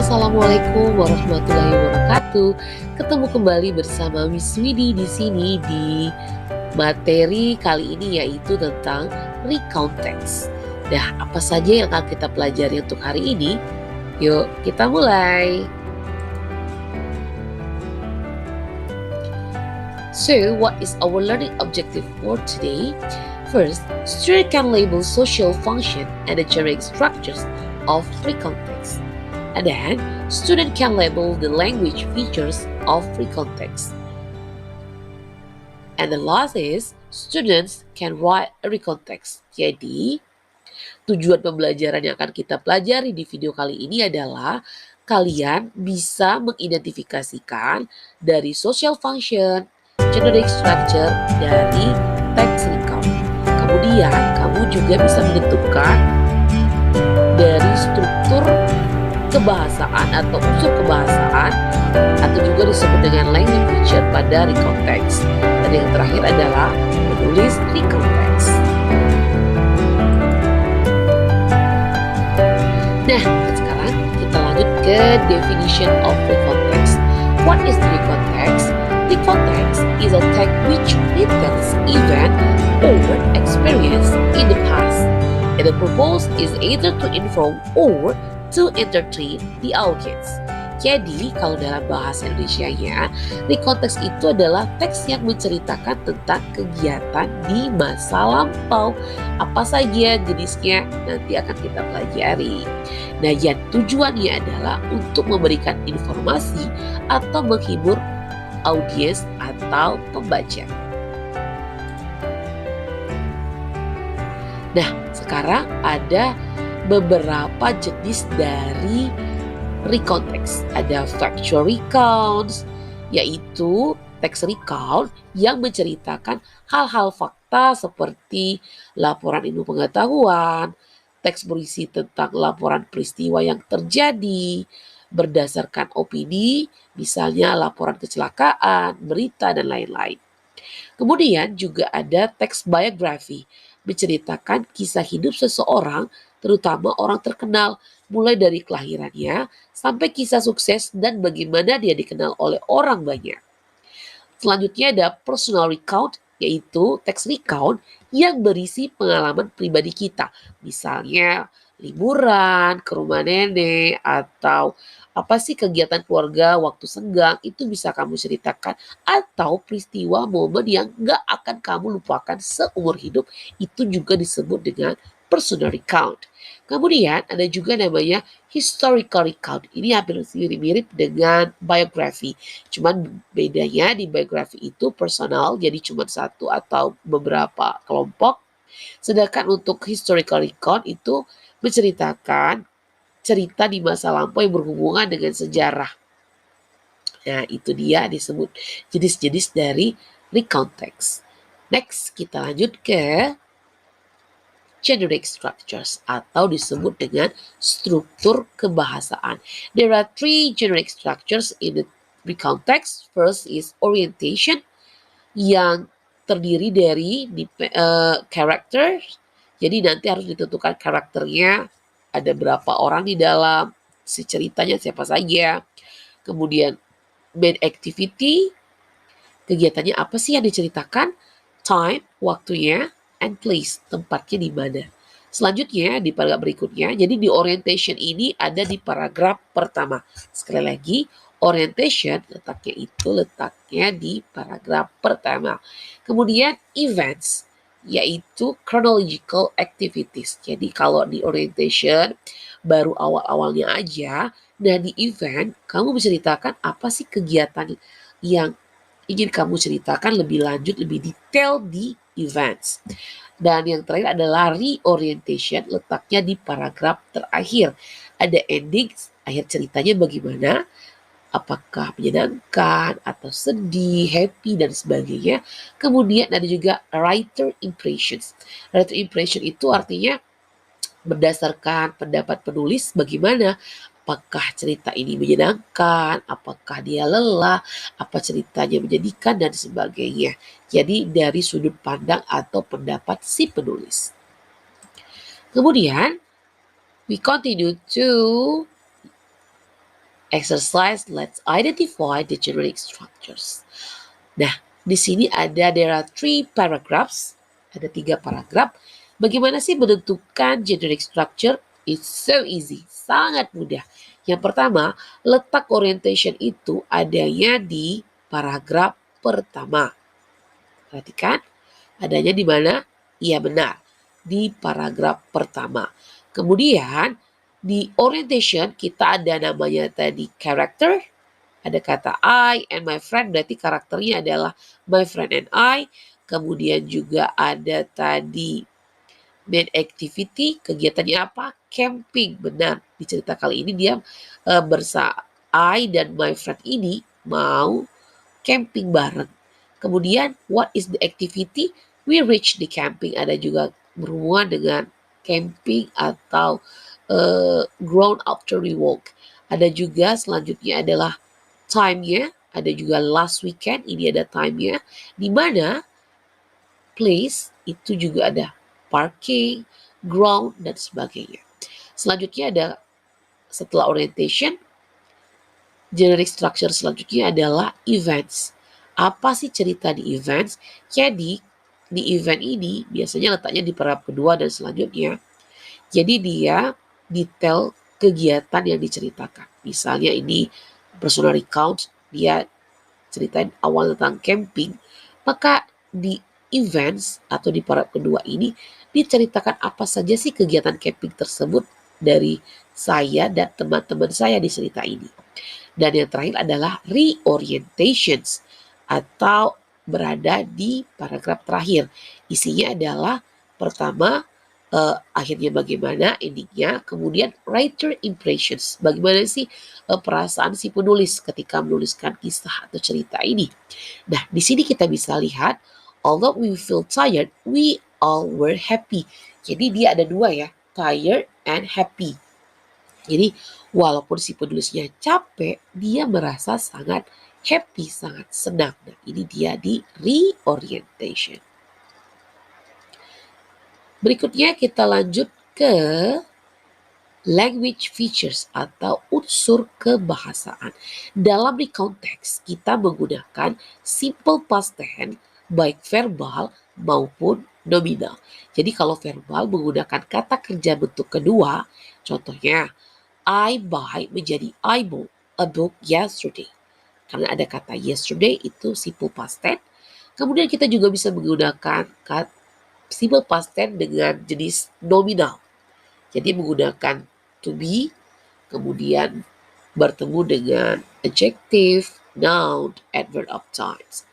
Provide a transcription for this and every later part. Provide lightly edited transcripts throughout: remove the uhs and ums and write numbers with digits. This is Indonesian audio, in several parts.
Assalamualaikum warahmatullahi wabarakatuh. Ketemu kembali bersama Miss Widi di sini di materi kali ini yaitu tentang recount text. Nah, apa saja yang akan kita pelajari untuk hari ini? Yuk, kita mulai. So, what is our learning objective for today? First, student can label social function and the generic structures of recount text. And then, student can label the language features of recount text. And the last is, students can write a recount text. Jadi, tujuan pembelajaran yang akan kita pelajari di video kali ini adalah kalian bisa mengidentifikasikan dari social function, generic structure dari text recount. Kemudian, kamu juga bisa menentukan dari struktur kebahasaan atau unsur kebahasaan atau juga disebut dengan language feature pada recount text. Dan yang terakhir adalah menulis recount text. Nah, sekarang kita lanjut ke definition of recount text. What is the recount text? Recount text is a text which retells event or experience in the past. And the purpose is either to inform or to entertain the audience. Jadi, kalau dalam bahasa Indonesianya, recount text itu adalah teks yang menceritakan tentang kegiatan di masa lampau. Apa saja jenisnya nanti akan kita pelajari. Nah, yang tujuannya adalah untuk memberikan informasi atau menghibur audiens atau pembaca. Nah, sekarang ada beberapa jenis dari recount text. Ada factual recounts, yaitu teks recount yang menceritakan hal-hal fakta seperti laporan ilmu pengetahuan, teks berisi tentang laporan peristiwa yang terjadi berdasarkan opini, misalnya laporan kecelakaan, berita, dan lain-lain. Kemudian juga ada teks biografi, menceritakan kisah hidup seseorang, terutama orang terkenal, mulai dari kelahirannya sampai kisah sukses dan bagaimana dia dikenal oleh orang banyak. Selanjutnya ada personal recount, yaitu teks recount yang berisi pengalaman pribadi kita. Misalnya liburan, ke rumah nenek, atau apa sih kegiatan keluarga waktu senggang, itu bisa kamu ceritakan. Atau peristiwa momen yang gak akan kamu lupakan seumur hidup, itu juga disebut dengan personal recount. Kemudian ada juga namanya historical recount. Ini hampir mirip-mirip dengan biografi. Cuman bedanya di biografi itu personal, jadi cuma satu atau beberapa kelompok. Sedangkan untuk historical recount itu menceritakan cerita di masa lampau yang berhubungan dengan sejarah. Nah, itu dia disebut jenis-jenis dari recount text. Next, kita lanjut ke generic structures atau disebut dengan struktur kebahasaan. There are three generic structures in the recount text. First is orientation, yang terdiri dari character. Jadi nanti harus ditentukan karakternya, ada berapa orang di dalam, si ceritanya siapa saja. Kemudian main activity, kegiatannya apa sih yang diceritakan, time, waktunya, and place, tempatnya di mana. Selanjutnya di paragraf berikutnya, jadi di orientation ini ada di paragraf pertama. Sekali lagi, orientation letaknya di paragraf pertama. Kemudian events, yaitu chronological activities. Jadi kalau di orientation baru awal-awalnya aja, nah di event kamu menceritakan apa sih kegiatan yang ingin kamu ceritakan lebih lanjut, lebih detail di events. Dan yang terakhir adalah reorientation, letaknya di paragraf terakhir. Ada ending, akhir ceritanya bagaimana, apakah menyenangkan atau sedih, happy, dan sebagainya. Kemudian ada juga writer impressions. Writer impression itu artinya berdasarkan pendapat penulis bagaimana, apakah cerita ini menyenangkan, apakah dia lelah, apa ceritanya menjadikan, dan sebagainya. Jadi dari sudut pandang atau pendapat si penulis. Kemudian we continue to Exercise, let's identify the generic structures. Nah, di sini there are 3 paragraphs. Ada 3 paragraf. Bagaimana sih menentukan generic structure? It's so easy, sangat mudah. Yang pertama, letak orientation itu adanya di paragraf pertama. Perhatikan, adanya di mana? Iya benar, di paragraf pertama. Kemudian di orientation kita ada namanya tadi character, ada kata I and my friend, berarti karakternya adalah my friend and I. Kemudian juga ada tadi main activity, kegiatannya apa? Camping, benar. Di cerita kali ini dia bersama I dan my friend ini mau camping bareng. Kemudian what is the activity? We reach the camping, ada juga berhubungan dengan camping atau ground after we walk. Ada juga selanjutnya adalah time-nya, ada juga last weekend, ini ada time-nya, di mana place itu juga ada parking, ground, dan sebagainya. Selanjutnya ada setelah orientation, generic structure selanjutnya adalah events. Apa sih cerita di events? Jadi di event ini biasanya letaknya di paragraf kedua dan selanjutnya. Jadi dia detail kegiatan yang diceritakan. Misalnya ini personal recount, dia ceritain awal tentang camping, maka di events atau di paragraf kedua ini diceritakan apa saja sih kegiatan camping tersebut dari saya dan teman-teman saya di cerita ini. Dan yang terakhir adalah reorientations atau berada di paragraf terakhir. Isinya adalah pertama akhirnya bagaimana, endingnya, kemudian writer impressions, bagaimana sih perasaan si penulis ketika menuliskan kisah atau cerita ini. Nah, di sini kita bisa lihat, although we feel tired, we all were happy. Jadi dia ada 2 ya, tired and happy. Jadi walaupun si penulisnya capek, dia merasa sangat happy, sangat senang. Nah, ini dia di reorientation. Berikutnya kita lanjut ke language features atau unsur kebahasaan. Dalam konteks kita menggunakan simple past tense baik verbal maupun nominal. Jadi kalau verbal menggunakan kata kerja bentuk kedua, contohnya I buy menjadi I bought a book yesterday. Karena ada kata yesterday itu simple past tense. Kemudian kita juga bisa menggunakan kata simple past tense dengan jenis nominal. Jadi menggunakan to be, kemudian bertemu dengan adjective, noun, adverb of times.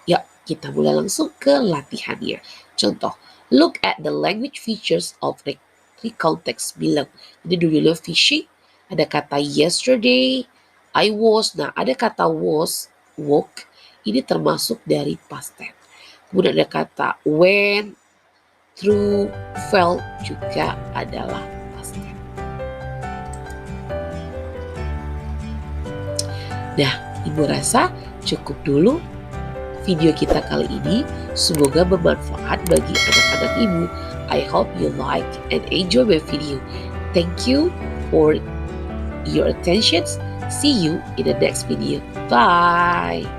Ya, kita mulai langsung ke latihannya. Contoh, look at the language features of the context below. Jadi do you love fishing? Ada kata yesterday, I was. Nah, ada kata was, walk. Ini termasuk dari past tense. Kemudian ada kata went, through, felt juga adalah past tense. Nah, Ibu rasa cukup dulu video kita kali ini. Semoga bermanfaat bagi anak-anak Ibu. I hope you like and enjoy my video. Thank you for your attention. See you in the next video. Bye.